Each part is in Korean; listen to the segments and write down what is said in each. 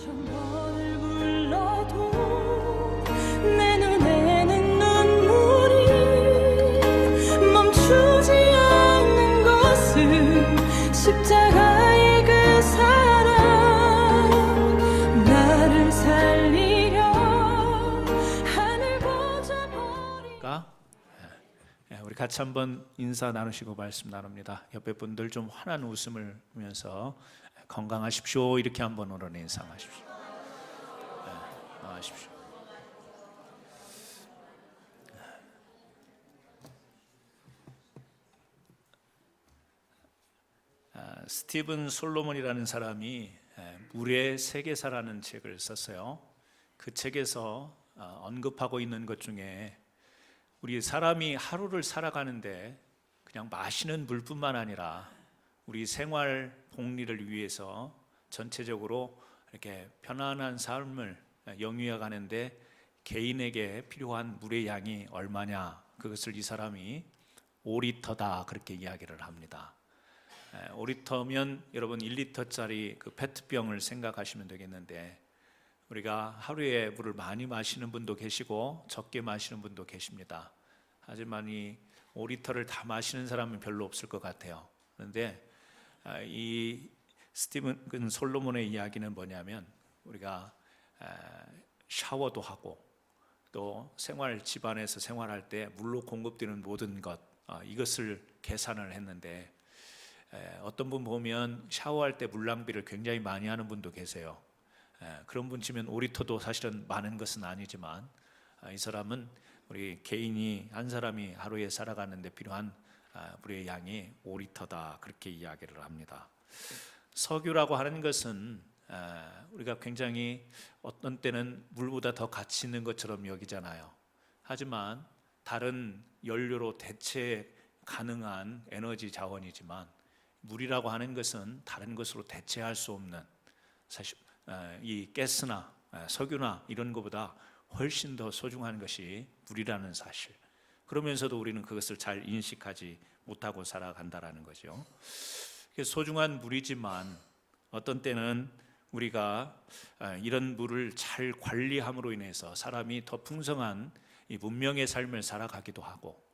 천 번을 불러도 내 눈에는 눈물이 멈추지 않는 것은 십자가의 그 사랑 나를 살리려 하늘 보자 버리가. 우리 같이 한번 인사 나누시고 말씀 나눕니다. 옆에 분들 좀 환한 웃음을 보면서 건강하십시오 이렇게 한번 오늘 인사하십시오. 하십시오. 스티븐 솔로몬이라는 사람이 물의 세계사라는 책을 썼어요. 그 책에서 언급하고 있는 것 중에 우리 사람이 하루를 살아가는데 그냥 마시는 물뿐만 아니라 우리 생활 복리를 위해서 전체적으로 이렇게 편안한 삶을 영위해 가는데 개인에게 필요한 물의 양이 얼마냐, 그것을 이 사람이 5리터다 그렇게 이야기를 합니다. 5리터면 여러분 1리터짜리 그 페트병을 생각하시면 되겠는데, 우리가 하루에 물을 많이 마시는 분도 계시고 적게 마시는 분도 계십니다. 하지만 이 5리터를 다 마시는 사람은 별로 없을 것 같아요. 그런데 이 스티븐 솔로몬의 이야기는 뭐냐면, 우리가 샤워도 하고 또 생활 집안에서 생활할 때 물로 공급되는 모든 것, 이것을 계산을 했는데, 어떤 분 보면 샤워할 때 물 낭비를 굉장히 많이 하는 분도 계세요. 그런 분 치면 5리터도 사실은 많은 것은 아니지만, 이 사람은 우리 개인이 한 사람이 하루에 살아가는데 필요한 물의 양이 5리터다 그렇게 이야기를 합니다. 석유라고 하는 것은 우리가 굉장히 어떤 때는 물보다 더 가치 있는 것처럼 여기잖아요. 하지만 다른 연료로 대체 가능한 에너지 자원이지만, 물이라고 하는 것은 다른 것으로 대체할 수 없는, 사실 이 가스나 석유나 이런 것보다 훨씬 더 소중한 것이 물이라는 사실, 그러면서도 우리는 그것을 잘 인식하지 못하고 살아간다라는 거죠. 소중한 물이지만 어떤 때는 우리가 이런 물을 잘 관리함으로 인해서 사람이 더 풍성한 이 문명의 삶을 살아가기도 하고,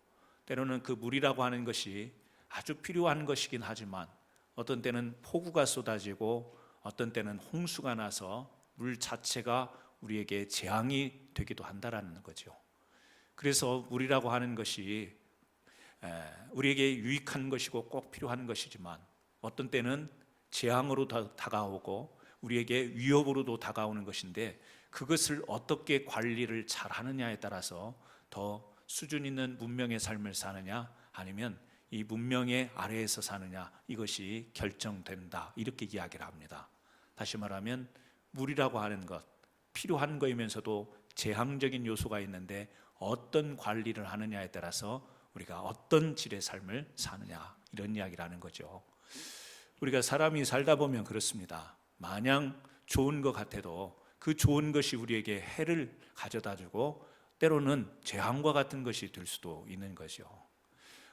때로는 그 물이라고 하는 것이 아주 필요한 것이긴 하지만 어떤 때는 폭우가 쏟아지고 어떤 때는 홍수가 나서 물 자체가 우리에게 재앙이 되기도 한다라는 거죠. 그래서 물이라고 하는 것이 우리에게 유익한 것이고 꼭 필요한 것이지만 어떤 때는 재앙으로 다가오고 우리에게 위협으로도 다가오는 것인데, 그것을 어떻게 관리를 잘 하느냐에 따라서 더 수준 있는 문명의 삶을 사느냐 아니면 이 문명의 아래에서 사느냐, 이것이 결정된다 이렇게 이야기를 합니다. 다시 말하면 물이라고 하는 것, 필요한 것이면서도 재앙적인 요소가 있는데 어떤 관리를 하느냐에 따라서 우리가 어떤 질의 삶을 사느냐, 이런 이야기를 하는 거죠. 우리가 사람이 살다 보면 그렇습니다. 마냥 좋은 것 같아도 그 좋은 것이 우리에게 해를 가져다 주고 때로는 재앙과 같은 것이 될 수도 있는 거죠.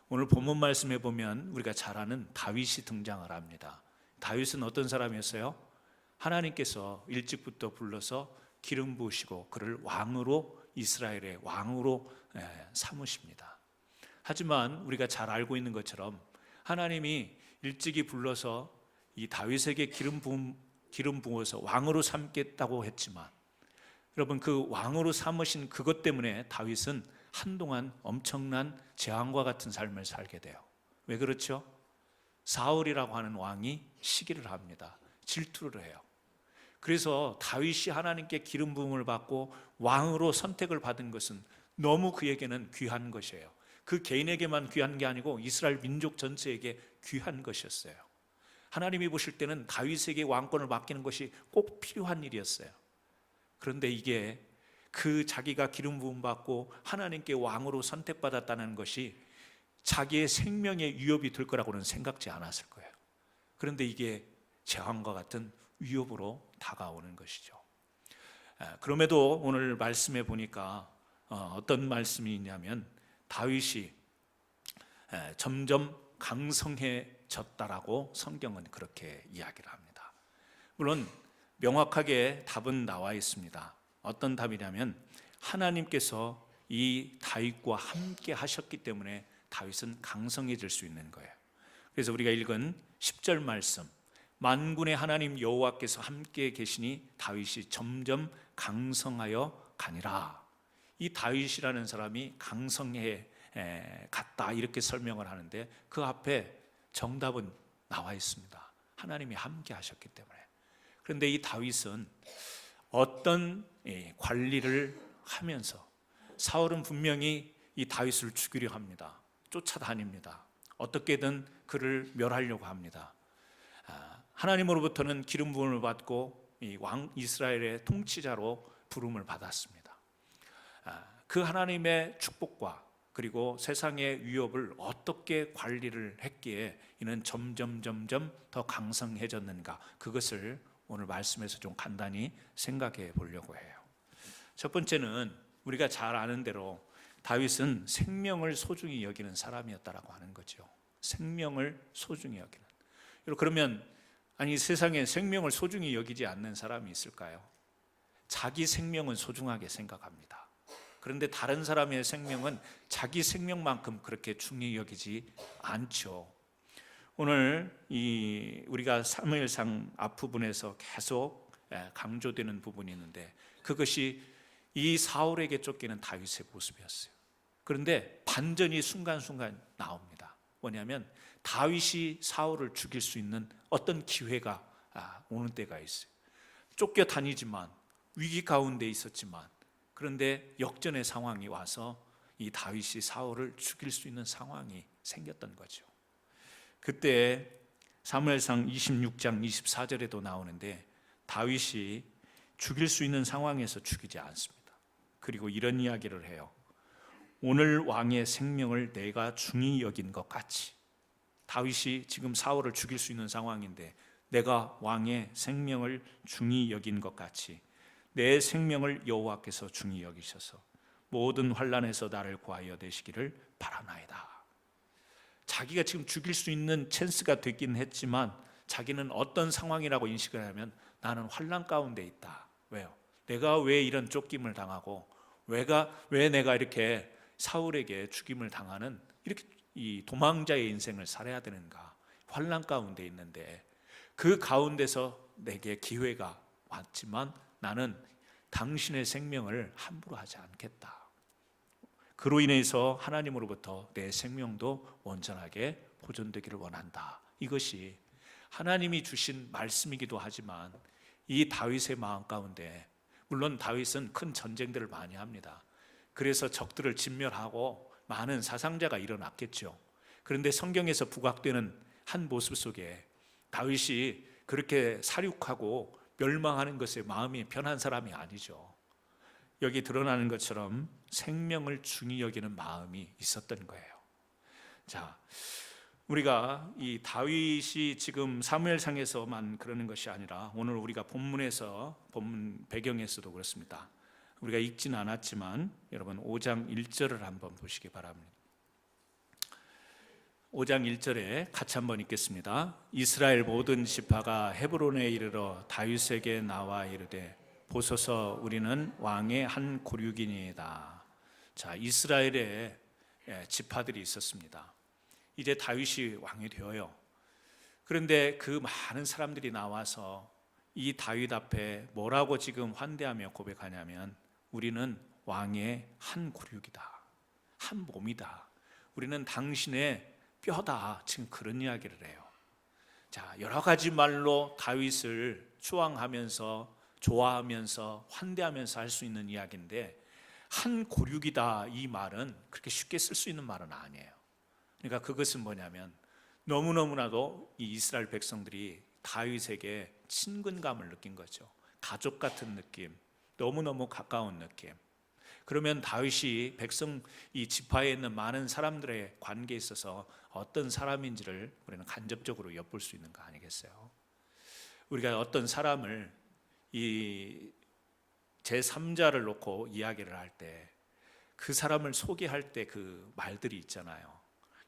오늘 본문 말씀에 보면 우리가 잘 아는 다윗이 등장을 합니다. 다윗은 어떤 사람이었어요? 하나님께서 일찍부터 불러서 기름 부으시고 그를 왕으로, 이스라엘의 왕으로 삼으십니다. 하지만 우리가 잘 알고 있는 것처럼 하나님이 일찍이 불러서 이 다윗에게 기름 부어서 왕으로 삼겠다고 했지만, 여러분 그 왕으로 삼으신 그것 때문에 다윗은 한동안 엄청난 재앙과 같은 삶을 살게 돼요. 왜 그렇죠? 사울이라고 하는 왕이 시기를 합니다. 질투를 해요. 그래서 다윗이 하나님께 기름 부음을 받고 왕으로 선택을 받은 것은 너무 그에게는 귀한 것이에요. 그 개인에게만 귀한 게 아니고 이스라엘 민족 전체에게 귀한 것이었어요. 하나님이 보실 때는 다윗에게 왕권을 맡기는 것이 꼭 필요한 일이었어요. 그런데 이게 그 자기가 기름 부음 받고 하나님께 왕으로 선택받았다는 것이 자기의 생명에 위협이 될 거라고는 생각지 않았을 거예요. 그런데 이게 재앙과 같은 위협으로 다가오는 것이죠. 그럼에도 오늘 말씀에 보니까 어떤 말씀이 있냐면, 다윗이 점점 강성해졌다라고 성경은 그렇게 이야기를 합니다. 물론 명확하게 답은 나와 있습니다. 어떤 답이냐면 하나님께서 이 다윗과 함께 하셨기 때문에 다윗은 강성해질 수 있는 거예요. 그래서 우리가 읽은 10절 말씀, 만군의 하나님 여호와께서 함께 계시니 다윗이 점점 강성하여 가니라. 이 다윗이라는 사람이 강성해 갔다 이렇게 설명을 하는데 그 앞에 정답은 나와 있습니다. 하나님이 함께 하셨기 때문에. 그런데 이 다윗은 어떤 관리를 하면서 사울은 분명히 이 다윗을 죽이려 합니다. 쫓아다닙니다. 어떻게든 그를 멸하려고 합니다. 하나님으로부터는 기름 부음을 받고 이 왕 이스라엘의 통치자로 부름을 받았습니다. 그 하나님의 축복과 그리고 세상의 위협을 어떻게 관리를 했기에 이는 점점 더 강성해졌는가, 그것을 오늘 말씀에서 좀 간단히 생각해 보려고 해요. 첫 번째는 우리가 잘 아는 대로 다윗은 생명을 소중히 여기는 사람이었다라고 하는 거죠. 생명을 소중히 여기는. 그러면 아니 세상에 생명을 소중히 여기지 않는 사람이 있을까요? 자기 생명은 소중하게 생각합니다. 그런데 다른 사람의 생명은 자기 생명만큼 그렇게 중요히 여기지 않죠. 오늘 우리가 사무엘상 앞부분에서 계속 강조되는 부분이 있는데 그것이 이 사울에게 쫓기는 다윗의 모습이었어요. 그런데 반전이 순간순간 나옵니다. 뭐냐면 다윗이 사울을 죽일 수 있는 어떤 기회가 오는 때가 있어요. 쫓겨다니지만 위기 가운데 있었지만 그런데 역전의 상황이 와서 이 다윗이 사울을 죽일 수 있는 상황이 생겼던 거죠. 그때 사무엘상 26장 24절에도 나오는데 다윗이 죽일 수 있는 상황에서 죽이지 않습니다. 그리고 이런 이야기를 해요. 오늘 왕의 생명을 내가 중히 여긴 것 같이. 다윗이 지금 사울을 죽일 수 있는 상황인데 내가 왕의 생명을 중히 여긴 것 같이 내 생명을 여호와께서 중히 여기셔서 모든 환난에서 나를 구하여 되시기를 바라나이다. 자기가 지금 죽일 수 있는 찬스가 되긴 했지만 자기는 어떤 상황이라고 인식을 하면 나는 환난 가운데 있다. 왜요? 내가 왜 이런 쫓김을 당하고 왜 내가 이렇게 사울에게 죽임을 당하는 이렇게 이 도망자의 인생을 살아야 되는가? 환난 가운데 있는데 그 가운데서 내게 기회가 왔지만 나는 당신의 생명을 함부로 하지 않겠다. 그로 인해서 하나님으로부터 내 생명도 온전하게 보존되기를 원한다. 이것이 하나님이 주신 말씀이기도 하지만 이 다윗의 마음 가운데, 물론 다윗은 큰 전쟁들을 많이 합니다. 그래서 적들을 진멸하고 많은 사상자가 일어났겠죠. 그런데 성경에서 부각되는 한 모습 속에 다윗이 그렇게 사륙하고 멸망하는 것에 마음이 편한 사람이 아니죠. 여기 드러나는 것처럼 생명을 중히 여기는 마음이 있었던 거예요. 자, 우리가 이 다윗이 지금 사무엘상에서만 그러는 것이 아니라 오늘 우리가 본문 배경에서도 그렇습니다. 우리가 읽진 않았지만 여러분 5장 1절을 한번 보시기 바랍니다. 5장 1절에 같이 한번 읽겠습니다. 이스라엘 모든 지파가 헤브론에 이르러 다윗에게 나와 이르되 보소서 우리는 왕의 한 고륙이니이다. 자, 이스라엘에 지파들이 있었습니다. 이제 다윗이 왕이 되어요. 그런데 그 많은 사람들이 나와서 이 다윗 앞에 뭐라고 지금 환대하며 고백하냐면 우리는 왕의 한 고륙이다. 한 몸이다. 우리는 당신의 뼈다. 지금 그런 이야기를 해요. 자, 여러 가지 말로 다윗을 추앙하면서 좋아하면서 환대하면서 할 수 있는 이야기인데 한 고륙이다 이 말은 그렇게 쉽게 쓸 수 있는 말은 아니에요. 그러니까 그것은 뭐냐면 너무너무나도 이 이스라엘 백성들이 다윗에게 친근감을 느낀 거죠. 가족 같은 느낌, 너무너무 가까운 느낌. 그러면 다윗이 백성 이 지파에 있는 많은 사람들의 관계에 있어서 어떤 사람인지를 우리는 간접적으로 엿볼 수 있는 거 아니겠어요? 우리가 어떤 사람을 이 제3자를 놓고 이야기를 할 때 그 사람을 소개할 때 그 말들이 있잖아요.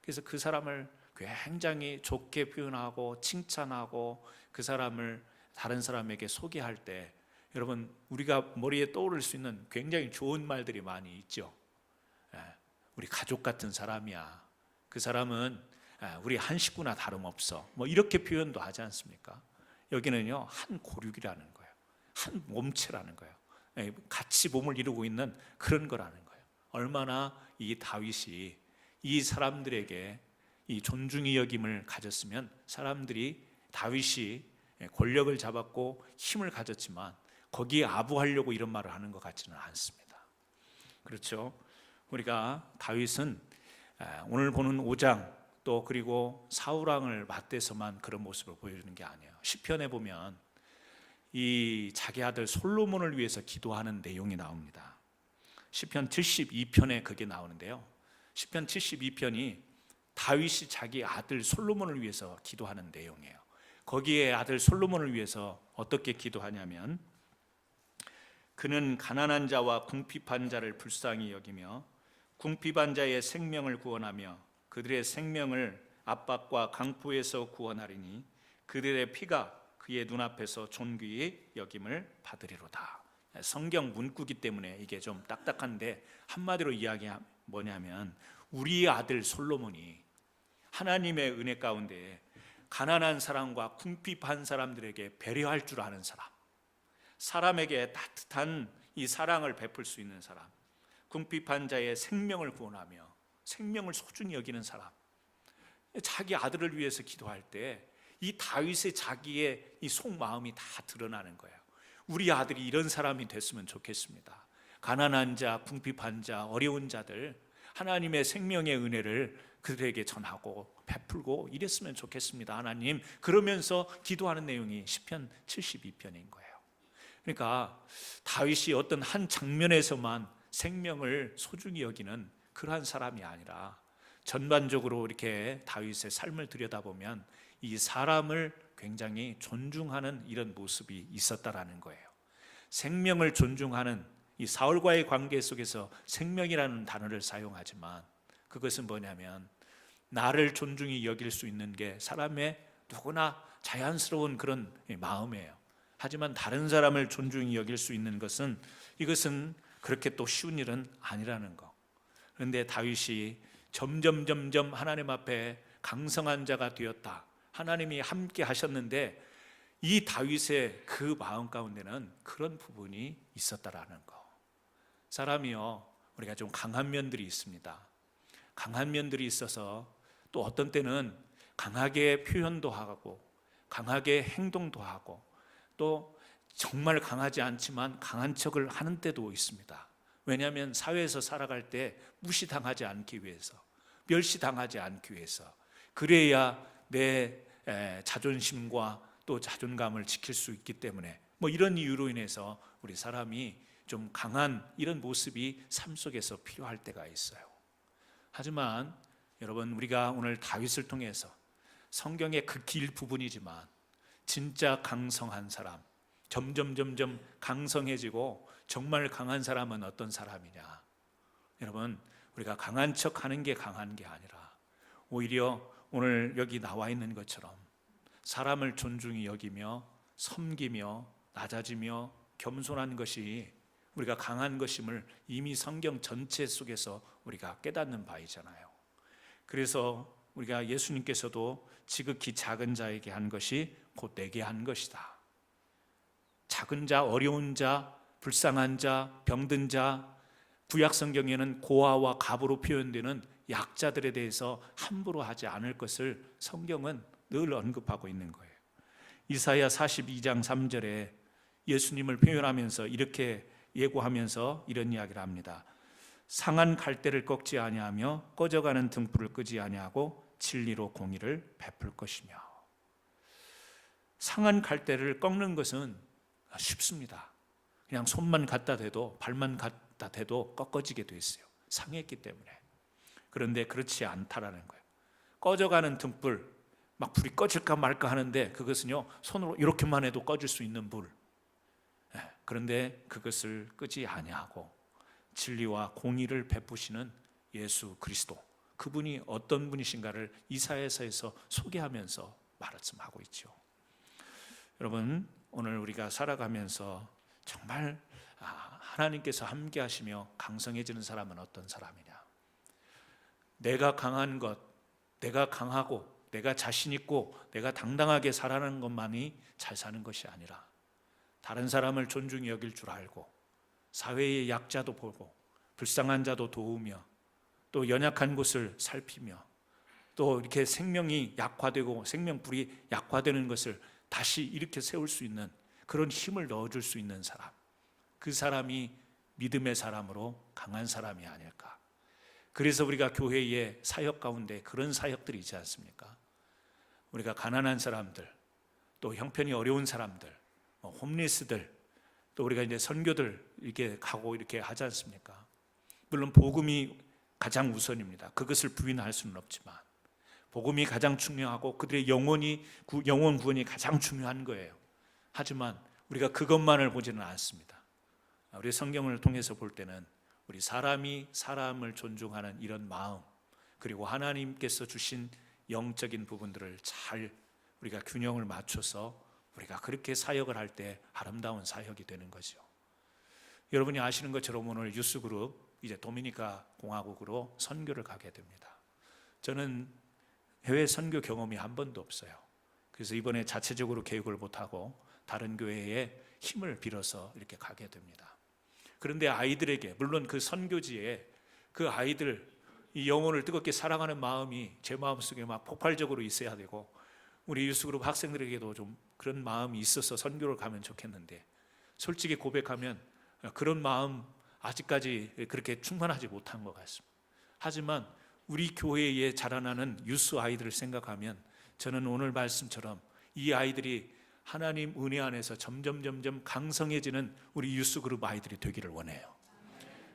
그래서 그 사람을 굉장히 좋게 표현하고 칭찬하고 그 사람을 다른 사람에게 소개할 때 여러분 우리가 머리에 떠오를 수 있는 굉장히 좋은 말들이 많이 있죠. 우리 가족 같은 사람이야. 그 사람은 우리 한 식구나 다름없어. 뭐 이렇게 표현도 하지 않습니까? 여기는요 한 고륙이라는 거예요. 한 몸체라는 거예요. 같이 몸을 이루고 있는 그런 거라는 거예요. 얼마나 이 다윗이 이 사람들에게 이 존중의 여김을 가졌으면 사람들이 다윗이 권력을 잡았고 힘을 가졌지만 거기에 아부하려고 이런 말을 하는 것 같지는 않습니다. 그렇죠? 우리가 다윗은 오늘 보는 5장 또 그리고 사울왕을 맞대서만 그런 모습을 보여주는 게 아니에요. 시편에 보면 이 자기 아들 솔로몬을 위해서 기도하는 내용이 나옵니다. 시편 72편에 그게 나오는데요. 시편 72편이 다윗이 자기 아들 솔로몬을 위해서 기도하는 내용이에요. 거기에 아들 솔로몬을 위해서 어떻게 기도하냐면 그는 가난한 자와 궁핍한 자를 불쌍히 여기며 궁핍한 자의 생명을 구원하며 그들의 생명을 압박과 강포에서 구원하리니 그들의 피가 그의 눈앞에서 존귀히 여김을 받으리로다. 성경 문구기 때문에 이게 좀 딱딱한데 한마디로 이야기하면 뭐냐면 우리 아들 솔로몬이 하나님의 은혜 가운데 가난한 사람과 궁핍한 사람들에게 배려할 줄 아는 사람, 사람에게 따뜻한 이 사랑을 베풀 수 있는 사람, 궁핍한 자의 생명을 구원하며 생명을 소중히 여기는 사람, 자기 아들을 위해서 기도할 때 이 다윗의 자기의 이 속마음이 다 드러나는 거예요. 우리 아들이 이런 사람이 됐으면 좋겠습니다. 가난한 자, 궁핍한 자, 어려운 자들 하나님의 생명의 은혜를 그들에게 전하고 베풀고 이랬으면 좋겠습니다. 하나님, 그러면서 기도하는 내용이 시편 72편인 거예요. 그러니까 다윗이 어떤 한 장면에서만 생명을 소중히 여기는 그러한 사람이 아니라 전반적으로 이렇게 다윗의 삶을 들여다보면 이 사람을 굉장히 존중하는 이런 모습이 있었다라는 거예요. 생명을 존중하는 이 사울과의 관계 속에서 생명이라는 단어를 사용하지만 그것은 뭐냐면 나를 존중히 여길 수 있는 게 사람의 누구나 자연스러운 그런 마음이에요. 하지만 다른 사람을 존중히 여길 수 있는 것은 이것은 그렇게 또 쉬운 일은 아니라는 거. 그런데 다윗이 점점 하나님 앞에 강성한 자가 되었다. 하나님이 함께 하셨는데 이 다윗의 그 마음 가운데는 그런 부분이 있었다라는 거. 사람이요, 우리가 좀 강한 면들이 있습니다. 강한 면들이 있어서 또 어떤 때는 강하게 표현도 하고 강하게 행동도 하고 또 정말 강하지 않지만 강한 척을 하는 때도 있습니다. 왜냐하면 사회에서 살아갈 때 무시당하지 않기 위해서, 멸시당하지 않기 위해서, 그래야 내 자존심과 또 자존감을 지킬 수 있기 때문에 뭐 이런 이유로 인해서 우리 사람이 좀 강한 이런 모습이 삶 속에서 필요할 때가 있어요. 하지만 여러분, 우리가 오늘 다윗을 통해서 성경의 그 길 부분이지만 진짜 강성한 사람, 점점 강성해지고 정말 강한 사람은 어떤 사람이냐? 여러분, 우리가 강한 척 하는 게 강한 게 아니라 오히려 오늘 여기 나와 있는 것처럼 사람을 존중히 여기며 섬기며 낮아지며 겸손한 것이 우리가 강한 것임을 이미 성경 전체 속에서 우리가 깨닫는 바이잖아요. 그래서 우리가 예수님께서도 지극히 작은 자에게 한 것이 곧 내게 한 것이다. 작은 자, 어려운 자, 불쌍한 자, 병든 자, 구약 성경에는 고아와 갑으로 표현되는 약자들에 대해서 함부로 하지 않을 것을 성경은 늘 언급하고 있는 거예요. 이사야 42장 3절에 예수님을 표현하면서 이렇게 예고하면서 이런 이야기를 합니다. 상한 갈대를 꺾지 아니하며 꺼져가는 등불을 끄지 아니하고 진리로 공의를 베풀 것이며. 상한 갈대를 꺾는 것은 쉽습니다. 그냥 손만 갖다 대도 발만 갖다 대도 꺾어지게 돼 있어요. 상했기 때문에. 그런데 그렇지 않다라는 거예요. 꺼져가는 등불, 막 불이 꺼질까 말까 하는데 그것은요, 손으로 이렇게만 해도 꺼질 수 있는 불. 그런데 그것을 끄지 아니하고 진리와 공의를 베푸시는 예수 그리스도, 그분이 어떤 분이신가를 이사야서에서 소개하면서 말씀하고 있죠. 여러분, 오늘 우리가 살아가면서 정말 하나님께서 함께 하시며 강성해지는 사람은 어떤 사람이냐? 내가 강한 것, 내가 강하고 내가 자신 있고 내가 당당하게 살아가는 것만이 잘 사는 것이 아니라 다른 사람을 존중히 여길 줄 알고 사회의 약자도 보고 불쌍한 자도 도우며 또 연약한 곳을 살피며 또 이렇게 생명이 약화되고 생명불이 약화되는 것을 다시 일으켜 세울 수 있는 그런 힘을 넣어줄 수 있는 사람, 그 사람이 믿음의 사람으로 강한 사람이 아닐까. 그래서 우리가 교회의 사역 가운데 그런 사역들이 있지 않습니까? 우리가 가난한 사람들, 또 형편이 어려운 사람들, 홈리스들, 또 우리가 이제 선교들 이렇게 가고 이렇게 하지 않습니까? 물론 복음이 가장 우선입니다. 그것을 부인할 수는 없지만 복음이 가장 중요하고 그들의 영혼 구원이 가장 중요한 거예요. 하지만 우리가 그것만을 보지는 않습니다. 우리 성경을 통해서 볼 때는 우리 사람이 사람을 존중하는 이런 마음, 그리고 하나님께서 주신 영적인 부분들을 잘 우리가 균형을 맞춰서 우리가 그렇게 사역을 할 때 아름다운 사역이 되는 거죠. 여러분이 아시는 것처럼 오늘 유스그룹 이제 도미니카 공화국으로 선교를 가게 됩니다. 저는 해외 선교 경험이 한 번도 없어요. 그래서 이번에 자체적으로 계획을 못하고 다른 교회에 힘을 빌어서 이렇게 가게 됩니다. 그런데 아이들에게, 물론 그 선교지에 그 아이들 이 영혼을 뜨겁게 사랑하는 마음이 제 마음속에 막 폭발적으로 있어야 되고, 우리 유스그룹 학생들에게도 좀 그런 마음이 있어서 선교를 가면 좋겠는데, 솔직히 고백하면 그런 마음 아직까지 그렇게 충만하지 못한 것 같습니다. 하지만 우리 교회에 자라나는 유스 아이들을 생각하면 저는 오늘 말씀처럼 이 아이들이 하나님 은혜 안에서 점점 강성해지는 우리 유스그룹 아이들이 되기를 원해요.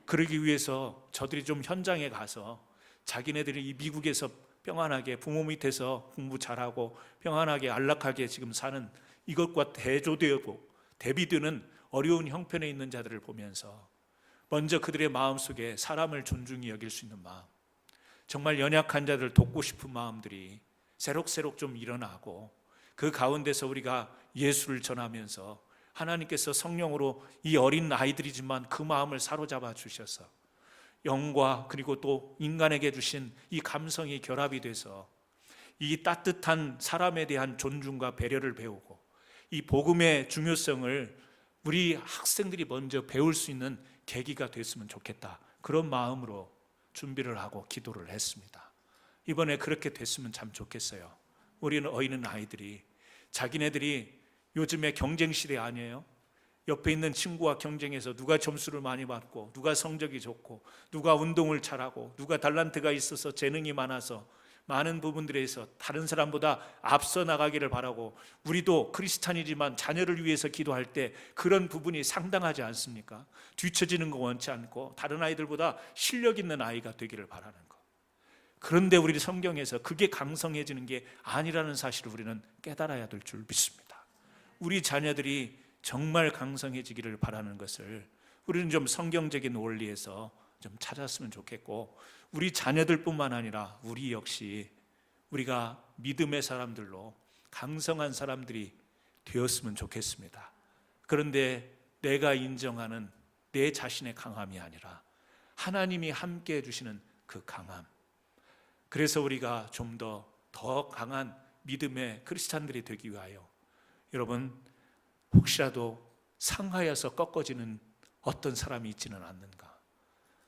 그러기 위해서 저들이 좀 현장에 가서 자기네들이 이 미국에서 평안하게 부모 밑에서 공부 잘하고 평안하게 안락하게 지금 사는 이것과 대조되고 대비되는 어려운 형편에 있는 자들을 보면서 먼저 그들의 마음속에 사람을 존중히 여길 수 있는 마음, 정말 연약한 자들을 돕고 싶은 마음들이 새록새록 좀 일어나고, 그 가운데서 우리가 예수를 전하면서 하나님께서 성령으로 이 어린 아이들이지만 그 마음을 사로잡아 주셔서 영과 그리고 또 인간에게 주신 이 감성이 결합이 돼서 이 따뜻한 사람에 대한 존중과 배려를 배우고 이 복음의 중요성을 우리 학생들이 먼저 배울 수 있는 계기가 됐으면 좋겠다. 그런 마음으로 준비를 하고 기도를 했습니다. 이번에 그렇게 됐으면 참 좋겠어요. 우리는 어린 아이들이 자기네들이 요즘에 경쟁 시대 아니에요? 옆에 있는 친구와 경쟁해서 누가 점수를 많이 받고 누가 성적이 좋고 누가 운동을 잘하고 누가 달란트가 있어서 재능이 많아서 많은 부분들에서 다른 사람보다 앞서 나가기를 바라고, 우리도 크리스찬이지만 자녀를 위해서 기도할 때 그런 부분이 상당하지 않습니까? 뒤처지는 거 원치 않고 다른 아이들보다 실력 있는 아이가 되기를 바라는 거. 그런데 우리 성경에서 그게 강성해지는 게 아니라는 사실을 우리는 깨달아야 될 줄 믿습니다. 우리 자녀들이 정말 강성해지기를 바라는 것을 우리는 좀 성경적인 원리에서 좀 찾았으면 좋겠고, 우리 자녀들뿐만 아니라 우리 역시 우리가 믿음의 사람들로 강성한 사람들이 되었으면 좋겠습니다. 그런데 내가 인정하는 내 자신의 강함이 아니라 하나님이 함께 해주시는 그 강함, 그래서 우리가 좀 더 강한 믿음의 크리스찬들이 되기 위하여, 여러분 혹시라도 상하여서 꺾어지는 어떤 사람이 있지는 않는가?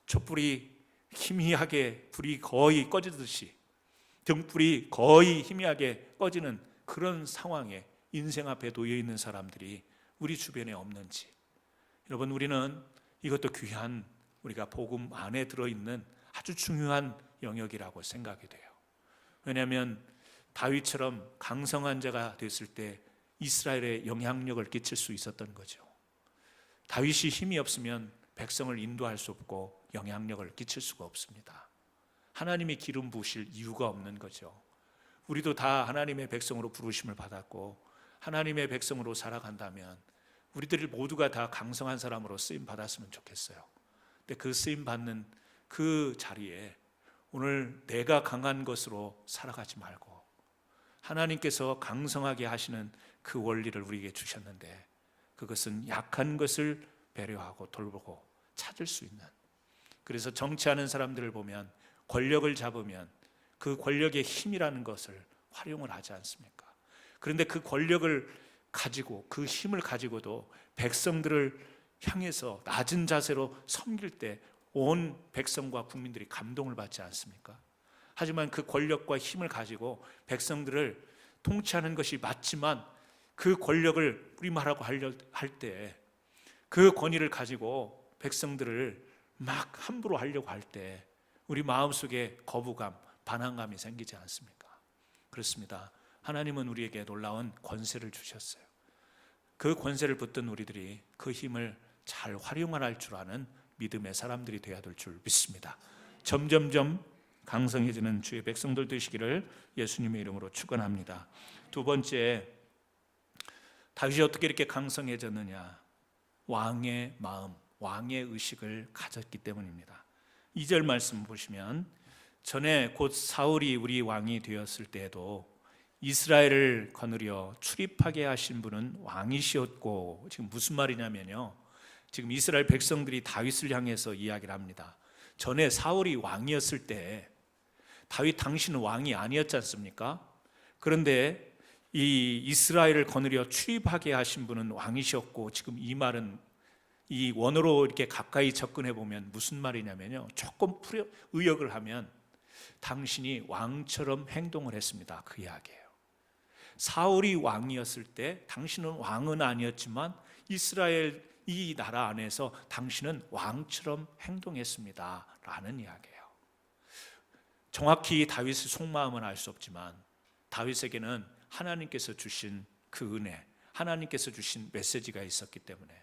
촛불이 희미하게 불이 거의 꺼지듯이 등불이 거의 희미하게 꺼지는 그런 상황에 인생 앞에 놓여 있는 사람들이 우리 주변에 없는지, 여러분 우리는 이것도 귀한 우리가 복음 안에 들어있는 아주 중요한 영역이라고 생각이 돼요. 왜냐하면 다윗처럼 강성한 자가 됐을 때 이스라엘에 영향력을 끼칠 수 있었던 거죠. 다윗이 힘이 없으면 백성을 인도할 수 없고 영향력을 끼칠 수가 없습니다. 하나님이 기름 부으실 이유가 없는 거죠. 우리도 다 하나님의 백성으로 부르심을 받았고 하나님의 백성으로 살아간다면 우리들 모두가 다 강성한 사람으로 쓰임 받았으면 좋겠어요. 근데 그 쓰임 받는 그 자리에 오늘 내가 강한 것으로 살아가지 말고 하나님께서 강성하게 하시는 그 원리를 우리에게 주셨는데, 그것은 약한 것을 배려하고 돌보고 찾을 수 있는, 그래서 정치하는 사람들을 보면 권력을 잡으면 그 권력의 힘이라는 것을 활용을 하지 않습니까? 그런데 그 권력을 가지고, 그 힘을 가지고도 백성들을 향해서 낮은 자세로 섬길 때 온 백성과 국민들이 감동을 받지 않습니까? 하지만 그 권력과 힘을 가지고 백성들을 통치하는 것이 맞지만, 그 권력을 우리말하고 할 때, 그 권위를 가지고 백성들을 막 함부로 하려고 할 때 우리 마음속에 거부감, 반항감이 생기지 않습니까? 그렇습니다. 하나님은 우리에게 놀라운 권세를 주셨어요. 그 권세를 붙든 우리들이 그 힘을 잘 활용할 줄 아는 믿음의 사람들이 되어야 될 줄 믿습니다. 점점점 강성해지는 주의 백성들 되시기를 예수님의 이름으로 축원합니다. 두 번째, 다윗이 어떻게 이렇게 강성해졌느냐? 왕의 마음, 왕의 의식을 가졌기 때문입니다. 2절 말씀 보시면, 전에 곧 사울이 우리 왕이 되었을 때에도 이스라엘을 거느려 출입하게 하신 분은 왕이시었고, 지금 무슨 말이냐면요, 지금 이스라엘 백성들이 다윗을 향해서 이야기를 합니다. 전에 사울이 왕이었을 때 다윗 당신은 왕이 아니었지 않습니까? 그런데 이 이스라엘을 거느려 출입하게 하신 분은 왕이셨고, 지금 이 말은 이 원어로 이렇게 가까이 접근해 보면 무슨 말이냐면요, 조금 의역을 하면 당신이 왕처럼 행동을 했습니다, 그 이야기예요. 사울이 왕이었을 때 당신은 왕은 아니었지만 이스라엘 이 나라 안에서 당신은 왕처럼 행동했습니다 라는 이야기예요. 정확히 다윗의 속마음은 알 수 없지만 다윗에게는 하나님께서 주신 그 은혜, 하나님께서 주신 메시지가 있었기 때문에,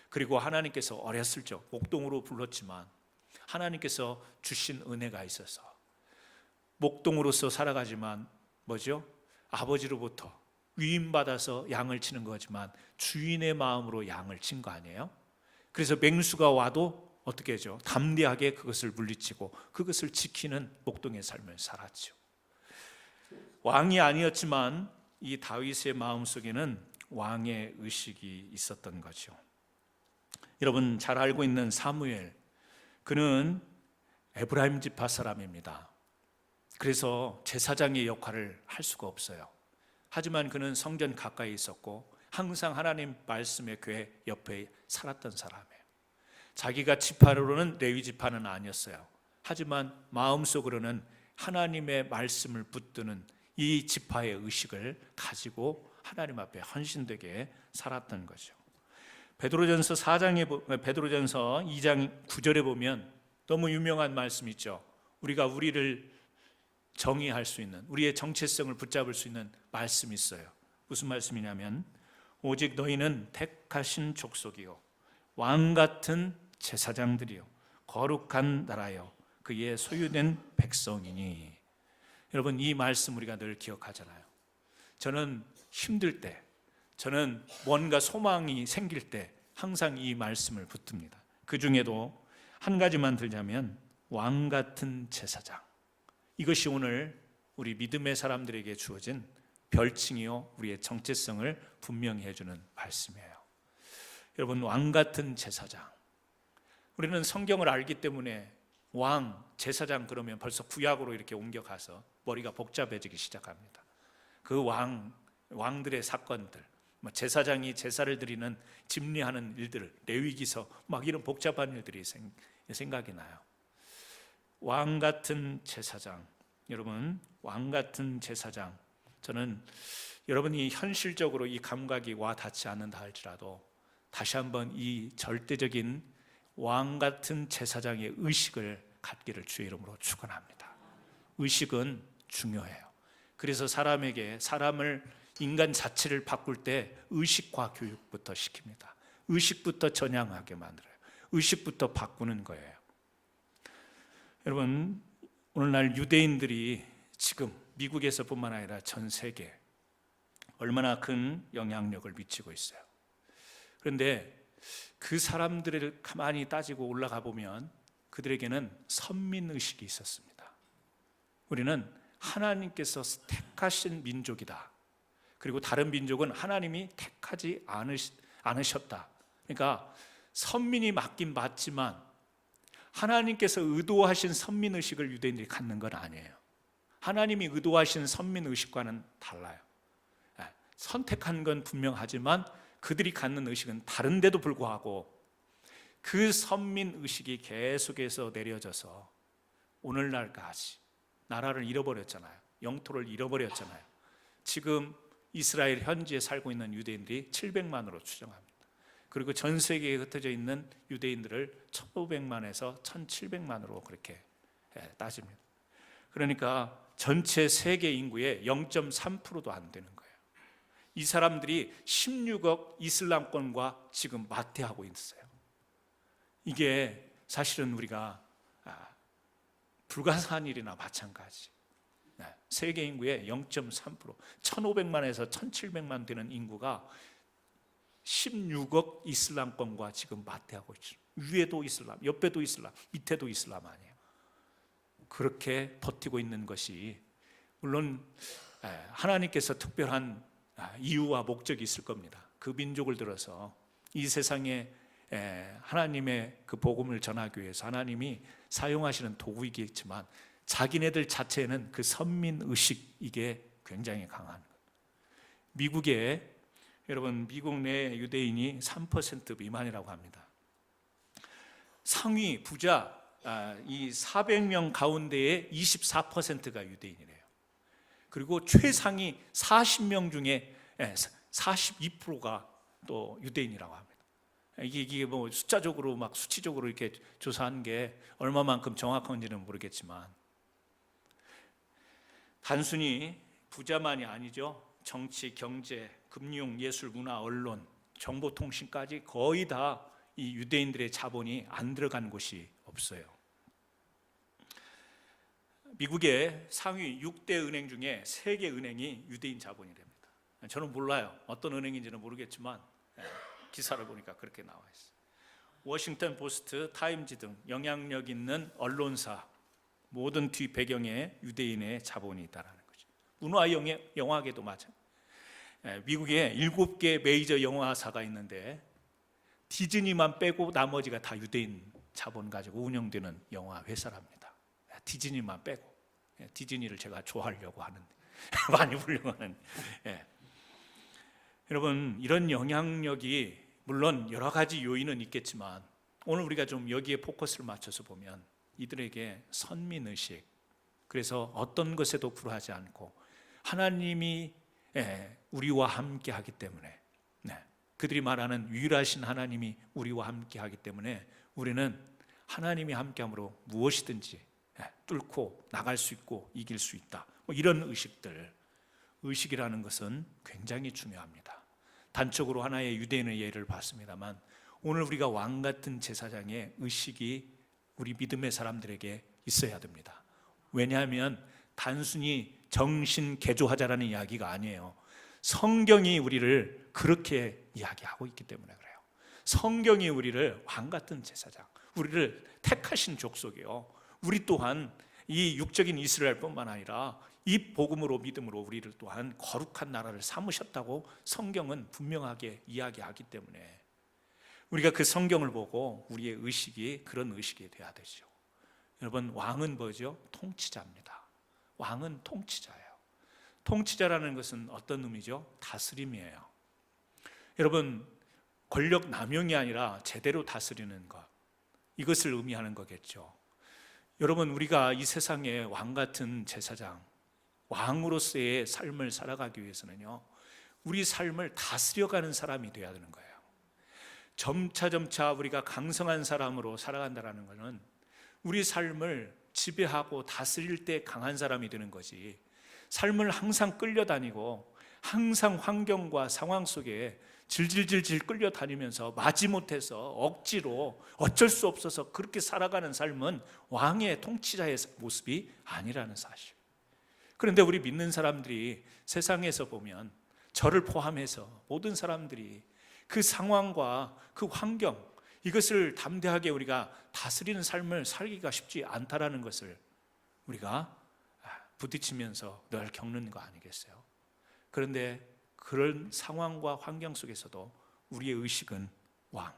그리고 하나님께서 어렸을 적 목동으로 불렀지만 하나님께서 주신 은혜가 있어서 목동으로서 살아가지만 뭐죠? 아버지로부터 위임받아서 양을 치는 거지만 주인의 마음으로 양을 친 거 아니에요? 그래서 맹수가 와도 어떻게 하죠? 담대하게 그것을 물리치고 그것을 지키는 목동의 삶을 살았죠. 왕이 아니었지만 이 다윗의 마음속에는 왕의 의식이 있었던 거죠. 여러분 잘 알고 있는 사무엘, 그는 에브라임 지파 사람입니다. 그래서 제사장의 역할을 할 수가 없어요. 하지만 그는 성전 가까이 있었고 항상 하나님 말씀의 교회 옆에 살았던 사람이에요. 자기가 지파로는 레위 지파는 아니었어요. 하지만 마음속으로는 하나님의 말씀을 붙드는 이 지파의 의식을 가지고 하나님 앞에 헌신되게 살았던 거죠. 베드로전서 2장 9절에 보면 너무 유명한 말씀 있죠. 우리가 우리를 정의할 수 있는, 우리의 정체성을 붙잡을 수 있는 말씀이 있어요. 무슨 말씀이냐면, 오직 너희는 택하신 족속이요 왕 같은 제사장들이요 거룩한 나라요 그의 소유된 백성이니. 여러분 이 말씀 우리가 늘 기억하잖아요. 저는 힘들 때, 저는 뭔가 소망이 생길 때 항상 이 말씀을 붙듭니다. 그 중에도 한 가지만 들자면 왕 같은 제사장, 이것이 오늘 우리 믿음의 사람들에게 주어진 별칭이요 우리의 정체성을 분명히 해주는 말씀이에요. 여러분 왕 같은 제사장, 우리는 성경을 알기 때문에 왕, 제사장 그러면 벌써 구약으로 이렇게 옮겨가서 머리가 복잡해지기 시작합니다. 그 왕들의 사건들, 제사장이 제사를 드리는 집리하는 일들, 레위기서 막 이런 복잡한 일들이 생각이 나요. 왕 같은 제사장, 여러분 왕 같은 제사장, 저는 여러분이 현실적으로 이 감각이 와 닿지 않는다 할지라도 다시 한번 이 절대적인 왕 같은 제사장의 의식을 갖기를 주의 이름으로 축원합니다. 의식은 중요해요. 그래서 사람을 인간 자체를 바꿀 때 의식과 교육부터 시킵니다. 의식부터 전향하게 만들어요. 의식부터 바꾸는 거예요. 여러분 오늘날 유대인들이 지금 미국에서뿐만 아니라 전 세계 얼마나 큰 영향력을 미치고 있어요. 그런데 그 사람들을 가만히 따지고 올라가 보면 그들에게는 선민의식이 있었습니다. 우리는 하나님께서 택하신 민족이다. 그리고 다른 민족은 하나님이 택하지 않으셨다. 그러니까 선민이 맞긴 맞지만 하나님께서 의도하신 선민의식을 유대인들이 갖는 건 아니에요. 하나님이 의도하신 선민의식과는 달라요. 선택한 건 분명하지만 그들이 갖는 의식은 다른데도 불구하고 그 선민의식이 계속해서 내려져서 오늘날까지 나라를 잃어버렸잖아요. 영토를 잃어버렸잖아요. 지금 이스라엘 현지에 살고 있는 유대인들이 700만으로 추정합니다. 그리고 전 세계에 흩어져 있는 유대인들을 1,500만에서 1,700만으로 그렇게 따집니다. 그러니까 전체 세계 인구의 0.3%도 안 되는 거예요. 이 사람들이 16억 이슬람권과 지금 맞대하고 있어요. 이게 사실은 우리가 불가사한 일이나 마찬가지. 세계 인구의 0.3%, 1,500만에서 1,700만 되는 인구가 16억 이슬람권과 지금 맞대하고 있죠. 위에도 이슬람, 옆에도 이슬람, 밑에도 이슬람 아니에요. 그렇게 버티고 있는 것이 물론 하나님께서 특별한 이유와 목적이 있을 겁니다. 그 민족을 들어서 이 세상에 하나님의 그 복음을 전하기 위해서 하나님이 사용하시는 도구이겠지만 자기네들 자체는 그 선민의식 이게 굉장히 강한 것. 미국에 여러분 미국 내 유대인이 3% 미만이라고 합니다. 상위 부자 이 400명 가운데에 24%가 유대인이래요. 그리고 최상위 40명 중에 42%가 또 유대인이라고 합니다. 이게 뭐 숫자적으로 막 수치적으로 이렇게 조사한 게 얼마만큼 정확한지는 모르겠지만 단순히 부자만이 아니죠. 정치, 경제, 금융, 예술, 문화, 언론, 정보통신까지 거의 다 이 유대인들의 자본이 안 들어간 곳이 없어요. 미국의 상위 6대 은행 중에 3개 은행이 유대인 자본이랍니다. 저는 몰라요. 어떤 은행인지는 모르겠지만 기사를 보니까 그렇게 나와 있어요. 워싱턴 포스트, 타임지 등 영향력 있는 언론사 모든 뒤 배경에 유대인의 자본이 있다는 거죠. 문화 영화계도 마찬가지. 미국에 7개 메이저 영화사가 있는데 디즈니만 빼고 나머지가 다 유대인 자본 가지고 운영되는 영화 회사랍니다. 디즈니만 빼고. 디즈니를 제가 좋아하려고 하는데 많이 훌륭한. 여러분 이런 영향력이 물론 여러 가지 요인은 있겠지만 오늘 우리가 좀 여기에 포커스를 맞춰서 보면 이들에게 선민의식, 그래서 어떤 것에도 굴하지 않고 하나님이 우리와 함께 하기 때문에 그들이 말하는 유일하신 하나님이 우리와 함께 하기 때문에 우리는 하나님이 함께함으로 무엇이든지 뚫고 나갈 수 있고 이길 수 있다. 이런 의식이라는 것은 굉장히 중요합니다. 단적으로 하나의 유대인의 예를 봤습니다만 오늘 우리가 왕 같은 제사장의 의식이 우리 믿음의 사람들에게 있어야 됩니다. 왜냐하면 단순히 정신 개조하자라는 이야기가 아니에요. 성경이 우리를 그렇게 이야기하고 있기 때문에 그래요. 성경이 우리를 왕 같은 제사장, 우리를 택하신 족속이요. 우리 또한 이 육적인 이스라엘뿐만 아니라 이 복음으로 믿음으로 우리를 또한 거룩한 나라를 삼으셨다고 성경은 분명하게 이야기하기 때문에 우리가 그 성경을 보고 우리의 의식이 그런 의식이 돼야 되죠. 여러분 왕은 뭐죠? 통치자입니다. 왕은 통치자예요. 통치자라는 것은 어떤 의미죠? 다스림이에요. 여러분 권력 남용이 아니라 제대로 다스리는 것, 이것을 의미하는 거겠죠. 여러분 우리가 이 세상에 왕 같은 제사장, 왕으로서의 삶을 살아가기 위해서는요 우리 삶을 다스려가는 사람이 되어야 되는 거예요. 점차 우리가 강성한 사람으로 살아간다는 것은 우리 삶을 지배하고 다스릴 때 강한 사람이 되는 거지, 삶을 항상 끌려다니고 항상 환경과 상황 속에 질질질질 끌려다니면서 마지못해서 억지로 어쩔 수 없어서 그렇게 살아가는 삶은 왕의 통치자의 모습이 아니라는 사실. 그런데 우리 믿는 사람들이 세상에서 보면 저를 포함해서 모든 사람들이 그 상황과 그 환경, 이것을 담대하게 우리가 다스리는 삶을 살기가 쉽지 않다라는 것을 우리가 부딪히면서 늘 겪는 거 아니겠어요? 그런데 그런 상황과 환경 속에서도 우리의 의식은 왕,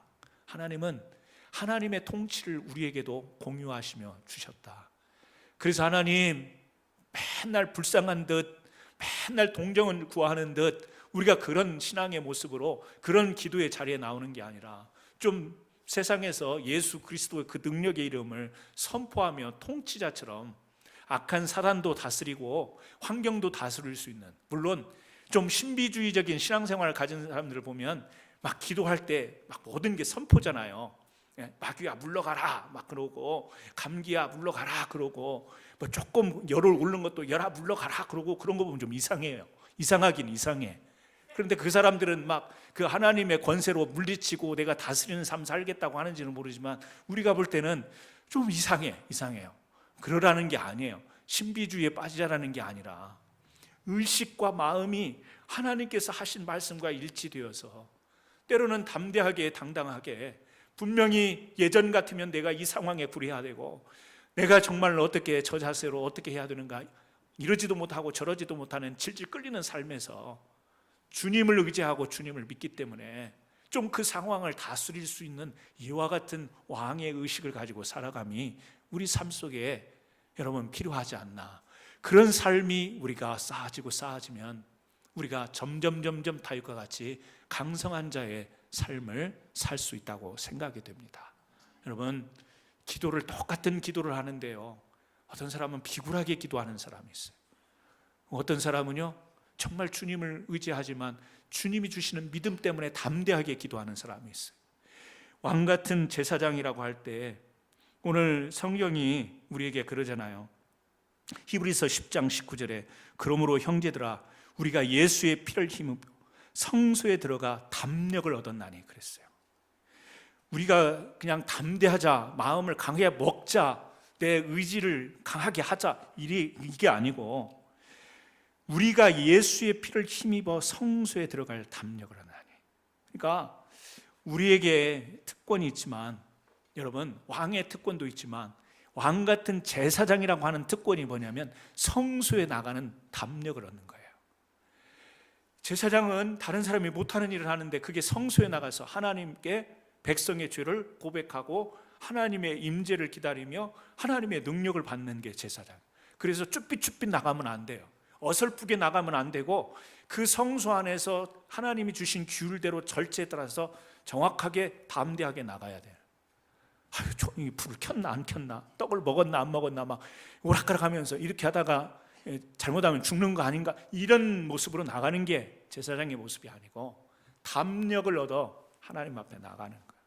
하나님은 하나님의 통치를 우리에게도 공유하시며 주셨다. 그래서 하나님 맨날 불쌍한 듯, 맨날 동정을 구하는 듯 우리가 그런 신앙의 모습으로 그런 기도의 자리에 나오는 게 아니라 좀 세상에서 예수 그리스도의 그 능력의 이름을 선포하며 통치자처럼 악한 사단도 다스리고 환경도 다스릴 수 있는, 물론 좀 신비주의적인 신앙생활을 가진 사람들을 보면 막 기도할 때 막 모든 게 선포잖아요. 마귀야 물러가라 막 그러고, 감기야 물러가라 그러고, 뭐 조금 열을 오르는 것도 열아 물러가라 그러고, 그런 거 보면 좀 이상해요. 이상하긴 이상해. 그런데 그 사람들은 막 그 하나님의 권세로 물리치고 내가 다스리는 삶 살겠다고 하는지는 모르지만 우리가 볼 때는 좀 이상해요. 그러라는 게 아니에요. 신비주의에 빠지자라는 게 아니라 의식과 마음이 하나님께서 하신 말씀과 일치되어서 때로는 담대하게 당당하게, 분명히 예전 같으면 내가 이 상황에 불해야 되고 내가 정말 어떻게 저 자세로 어떻게 해야 되는가 이러지도 못하고 저러지도 못하는 질질 끌리는 삶에서 주님을 의지하고 주님을 믿기 때문에 좀 그 상황을 다스릴 수 있는 이와 같은 왕의 의식을 가지고 살아감이 우리 삶 속에 여러분 필요하지 않나. 그런 삶이 우리가 쌓아지면 우리가 점점 다윗과 같이 강성한 자의 삶을 살 수 있다고 생각이 됩니다. 여러분, 기도를 똑같은 기도를 하는데요, 어떤 사람은 비굴하게 기도하는 사람이 있어요. 어떤 사람은요 정말 주님을 의지하지만 주님이 주시는 믿음 때문에 담대하게 기도하는 사람이 있어요. 왕 같은 제사장이라고 할 때 오늘 성경이 우리에게 그러잖아요. 히브리서 10장 19절에 그러므로 형제들아 우리가 예수의 피를 힘입어 성소에 들어가 담력을 얻었나니 그랬어요. 우리가 그냥 담대하자, 마음을 강하게 먹자, 내 의지를 강하게 하자 이게 아니고 우리가 예수의 피를 힘입어 성소에 들어갈 담력을 하나니. 그러니까 우리에게 특권이 있지만, 여러분 왕의 특권도 있지만 왕 같은 제사장이라고 하는 특권이 뭐냐면 성소에 나가는 담력을 얻는 거예요. 제사장은 다른 사람이 못하는 일을 하는데 그게 성소에 나가서 하나님께 백성의 죄를 고백하고 하나님의 임재를 기다리며 하나님의 능력을 받는 게 제사장. 그래서 쭈삣쭈삣 나가면 안 돼요. 어설프게 나가면 안 되고 그 성소 안에서 하나님이 주신 규율대로 절제에 따라서 정확하게 담대하게 나가야 돼요. 아유, 불을 켰나 안 켰나, 떡을 먹었나 안 먹었나 막 오락가락하면서 이렇게 하다가 잘못하면 죽는 거 아닌가, 이런 모습으로 나가는 게 제사장의 모습이 아니고 담력을 얻어 하나님 앞에 나가는 거예요.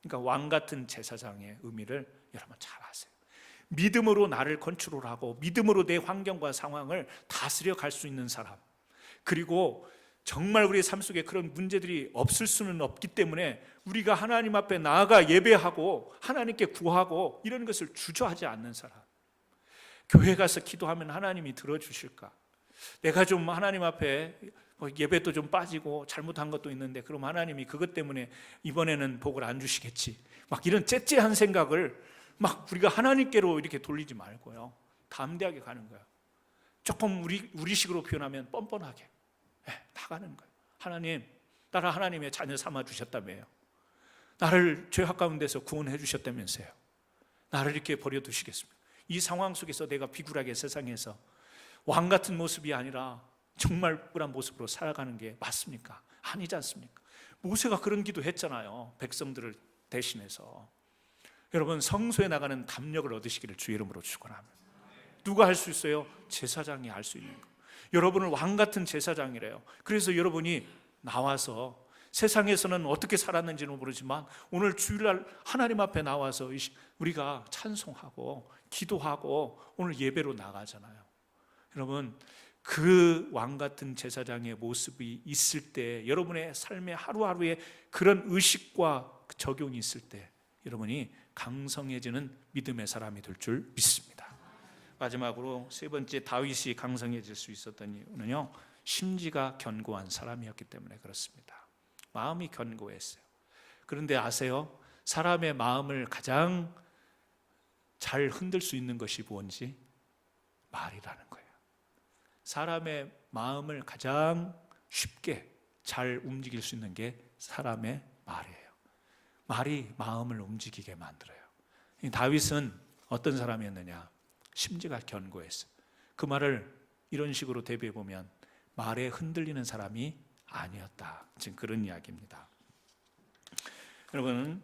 그러니까 왕 같은 제사장의 의미를 여러분 잘 아세요. 믿음으로 나를 컨트롤하고 믿음으로 내 환경과 상황을 다스려 갈 수 있는 사람, 그리고 정말 우리의 삶 속에 그런 문제들이 없을 수는 없기 때문에 우리가 하나님 앞에 나아가 예배하고 하나님께 구하고 이런 것을 주저하지 않는 사람. 교회 가서 기도하면 하나님이 들어주실까? 내가 좀 하나님 앞에 예배도 좀 빠지고 잘못한 것도 있는데 그럼 하나님이 그것 때문에 이번에는 복을 안 주시겠지, 막 이런 째째한 생각을 막 우리가 하나님께로 이렇게 돌리지 말고요, 담대하게 가는 거예요. 조금 우리식으로 표현하면 뻔뻔하게 나가는 거예요. 하나님, 나를 하나님의 자녀 삼아 주셨다며요. 나를 죄악 가운데서 구원해 주셨다면서요. 나를 이렇게 버려두시겠습니까? 이 상황 속에서 내가 비굴하게 세상에서 왕 같은 모습이 아니라 정말 부끄러운 모습으로 살아가는 게 맞습니까? 아니지 않습니까? 모세가 그런 기도했잖아요, 백성들을 대신해서. 여러분, 성소에 나가는 담력을 얻으시기를 주의 이름으로 축원합니다. 누가 할 수 있어요? 제사장이 할 수 있는 거. 여러분을 왕 같은 제사장이래요. 그래서 여러분이 나와서 세상에서는 어떻게 살았는지는 모르지만 오늘 주일날 하나님 앞에 나와서 우리가 찬송하고 기도하고 오늘 예배로 나가잖아요. 여러분, 그 왕 같은 제사장의 모습이 있을 때, 여러분의 삶의 하루하루에 그런 의식과 적용이 있을 때 여러분이 강성해지는 믿음의 사람이 될 줄 믿습니다. 마지막으로 세 번째, 다윗이 강성해질 수 있었던 이유는요, 심지가 견고한 사람이었기 때문에 그렇습니다. 마음이 견고했어요. 그런데 아세요? 사람의 마음을 가장 잘 흔들 수 있는 것이 뭔지? 말이라는 거예요. 사람의 마음을 가장 쉽게 잘 움직일 수 있는 게 사람의 말이에요. 말이 마음을 움직이게 만들어요. 다윗은 어떤 사람이었느냐? 심지가 견고했어요. 그 말을 이런 식으로 대비해 보면 말에 흔들리는 사람이 아니었다. 지금 그런 이야기입니다. 여러분,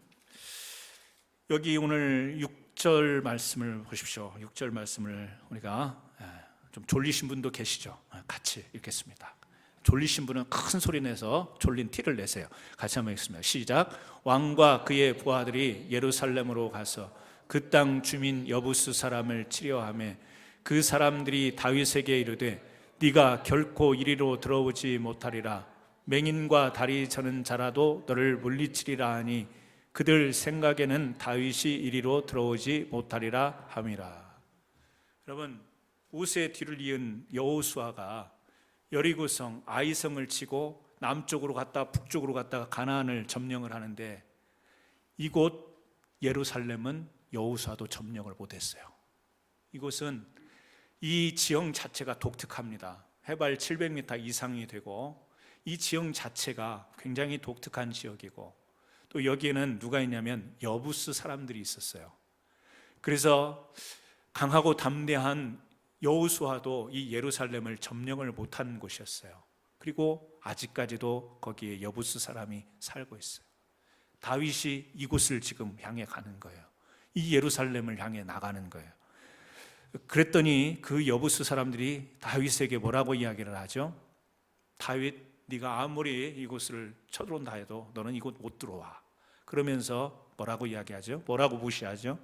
여기 오늘 6절 말씀을 보십시오. 6절 말씀을 우리가 좀 졸리신 분도 계시죠? 같이 읽겠습니다. 졸리신 분은 큰 소리 내서 졸린 티를 내세요. 같이 한번 읽습니다. 시작. 왕과 그의 부하들이 예루살렘으로 가서 그 땅 주민 여부스 사람을 치려하며 그 사람들이 다윗에게 이르되 네가 결코 이리로 들어오지 못하리라. 맹인과 다리 저는 자라도 너를 물리치리라 하니 그들 생각에는 다윗이 이리로 들어오지 못하리라 함이라. 여러분, 우스의 뒤를 이은 여호수아가 여리고성 아이성을 치고 남쪽으로 갔다 북쪽으로 갔다가 가나안을 점령을 하는데 이곳 예루살렘은 여호수아도 점령을 못했어요. 이곳은 이 지형 자체가 독특합니다. 해발 700m 이상이 되고 이 지형 자체가 굉장히 독특한 지역이고 또 여기에는 누가 있냐면 여부스 사람들이 있었어요. 그래서 강하고 담대한 여호수아도 이 예루살렘을 점령을 못한 곳이었어요. 그리고 아직까지도 거기에 여부스 사람이 살고 있어요. 다윗이 이곳을 지금 향해 가는 거예요. 이 예루살렘을 향해 나가는 거예요. 그랬더니 그 여부스 사람들이 다윗에게 뭐라고 이야기를 하죠? 다윗, 네가 아무리 이곳을 쳐들어온다 해도 너는 이곳 못 들어와. 그러면서 뭐라고 이야기하죠? 뭐라고 무시하죠?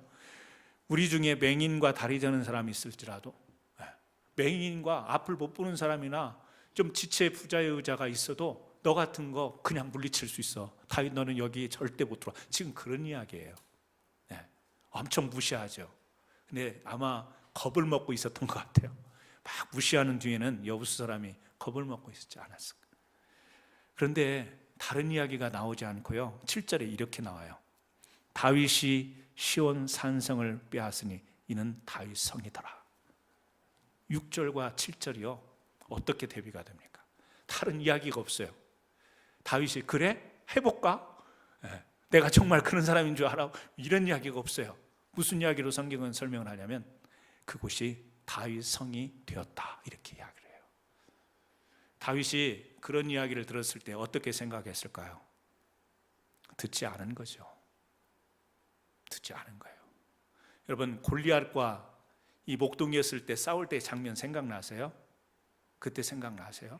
우리 중에 맹인과 다리 저는 사람이 있을지라도, 맹인과 앞을 못 보는 사람이나 좀 지체 부자의 의자가 있어도 너 같은 거 그냥 물리칠 수 있어. 다윗, 너는 여기 절대 못 들어와. 지금 그런 이야기예요. 엄청 무시하죠. 근데 아마 겁을 먹고 있었던 것 같아요. 막 무시하는 뒤에는 여부스 사람이 겁을 먹고 있었지 않았을까. 그런데 다른 이야기가 나오지 않고요, 7절에 이렇게 나와요. 다윗이 시온 산성을 빼앗으니 이는 다윗 성이더라. 6절과 7절이요 어떻게 대비가 됩니까? 다른 이야기가 없어요. 다윗이 그래? 해볼까? 내가 정말 그런 사람인 줄 알아? 이런 이야기가 없어요. 무슨 이야기로 성경은 설명을 하냐면 그곳이 다윗 성이 되었다, 이렇게 이야기를 해요. 다윗이 그런 이야기를 들었을 때 어떻게 생각했을까요? 듣지 않은 거죠. 듣지 않은 거예요. 여러분, 골리앗과 이 목동이었을 때 싸울 때 장면 생각나세요? 그때 생각나세요?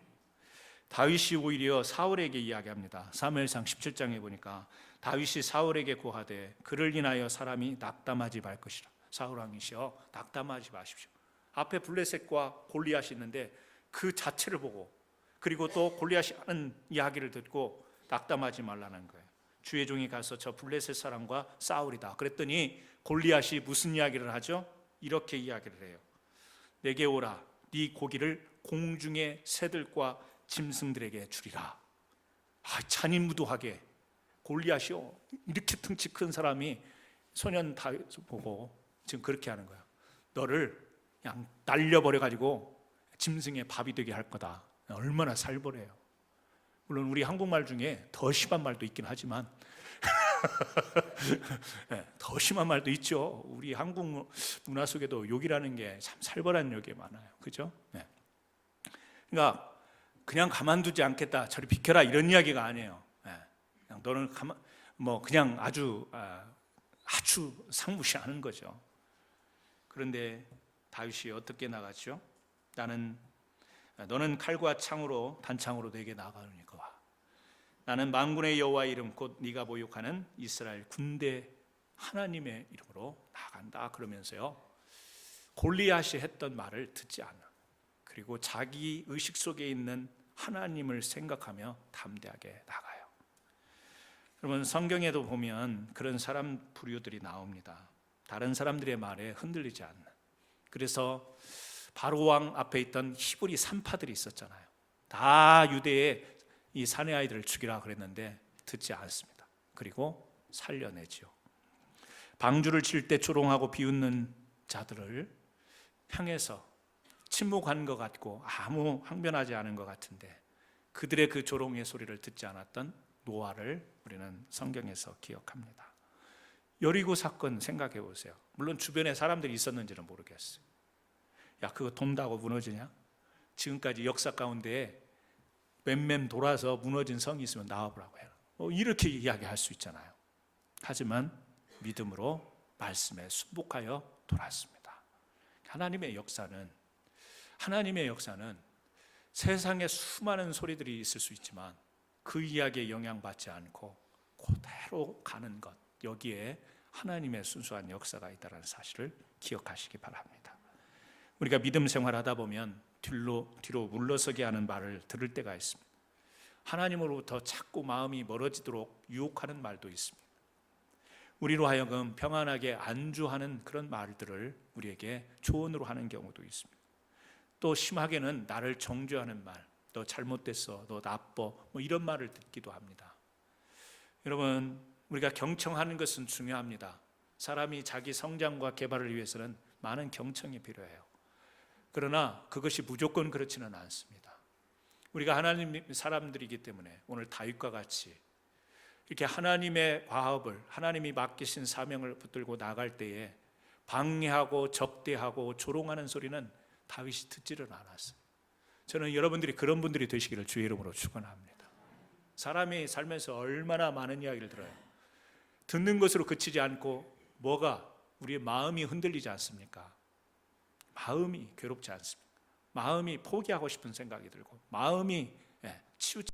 다윗이 오히려 사울에게 이야기합니다. 사무엘상 17장에 보니까 다윗이 사울에게 고하되 그를 인하여 사람이 낙담하지 말 것이라. 사울 왕이시여, 낙담하지 마십시오. 앞에 블레셋과 골리앗이 있는데 그 자체를 보고, 그리고 또 골리앗이 하는 이야기를 듣고 낙담하지 말라는 거예요. 주의 종이 가서 저 블레셋 사람과 싸우리다. 그랬더니 골리앗이 무슨 이야기를 하죠? 이렇게 이야기를 해요. 내게 오라. 네 고기를 공중의 새들과 짐승들에게 주리라. 잔인무도하게 골리앗이요, 이렇게 등치 큰 사람이 소년 다윗을 보고 지금 그렇게 하는 거야. 너를 그냥 날려버려가지고 짐승의 밥이 되게 할 거다. 얼마나 살벌해요. 물론 우리 한국말 중에 더 심한 말도 있긴 하지만 더 심한 말도 있죠. 우리 한국 문화 속에도 욕이라는 게 참 살벌한 욕이 많아요. 그죠? 그러니까 그냥 가만두지 않겠다, 저리 비켜라, 이런 이야기가 아니에요. 그냥 너는 그냥 아주 상무시하는 거죠. 그런데 다윗이 어떻게 나갔죠? 너는 칼과 창으로 단창으로 내게 나가니까 와. 나는 만군의 여호와 이름 곧 네가 모욕하는 이스라엘 군대 하나님의 이름으로 나간다. 그러면서요, 골리앗이 했던 말을 듣지 않아. 그리고 자기 의식 속에 있는 하나님을 생각하며 담대하게 나가요. 여러분, 성경에도 보면 그런 사람 부류들이 나옵니다. 다른 사람들의 말에 흔들리지 않는. 그래서 바로 왕 앞에 있던 히브리 산파들이 있었잖아요. 다 유대의 이 사내 아이들을 죽이라 그랬는데 듣지 않습니다. 그리고 살려내지요. 방주를 칠 때 조롱하고 비웃는 자들을 향해서 침묵한 것 같고 아무 항변하지 않은 것 같은데 그들의 그 조롱의 소리를 듣지 않았던 노아를 우리는 성경에서 기억합니다. 여리고 사건 생각해 보세요. 물론 주변에 사람들이 있었는지는 모르겠어요. 야, 그거 돈다고 무너지냐? 지금까지 역사 가운데 맴맴 돌아서 무너진 성이 있으면 나와보라고 해요. 이렇게 이야기할 수 있잖아요. 하지만 믿음으로 말씀에 순복하여 돌았습니다. 하나님의 역사는 세상에 수많은 소리들이 있을 수 있지만 그 이야기에 영향받지 않고 그대로 가는 것, 여기에 하나님의 순수한 역사가 있다는 사실을 기억하시기 바랍니다. 우리가 믿음 생활하다 보면 뒤로 물러서게 하는 말을 들을 때가 있습니다. 하나님으로부터 자꾸 마음이 멀어지도록 유혹하는 말도 있습니다. 우리로 하여금 평안하게 안주하는 그런 말들을 우리에게 조언으로 하는 경우도 있습니다. 또 심하게는 나를 정죄하는 말, 너 잘못됐어, 너 나빠, 이런 말을 듣기도 합니다. 여러분, 우리가 경청하는 것은 중요합니다. 사람이 자기 성장과 개발을 위해서는 많은 경청이 필요해요. 그러나 그것이 무조건 그렇지는 않습니다. 우리가 하나님 사람들이기 때문에 오늘 다윗과 같이 이렇게 하나님의 과업을, 하나님이 맡기신 사명을 붙들고 나갈 때에 방해하고 적대하고 조롱하는 소리는 다윗이 듣지를 않았어요. 저는 여러분들이 그런 분들이 되시기를 주의 이름으로 축원합니다. 사람이 살면서 얼마나 많은 이야기를 들어요. 듣는 것으로 그치지 않고 뭐가 우리의 마음이 흔들리지 않습니까? 마음이 괴롭지 않습니까? 마음이 포기하고 싶은 생각이 들고 마음이 치우치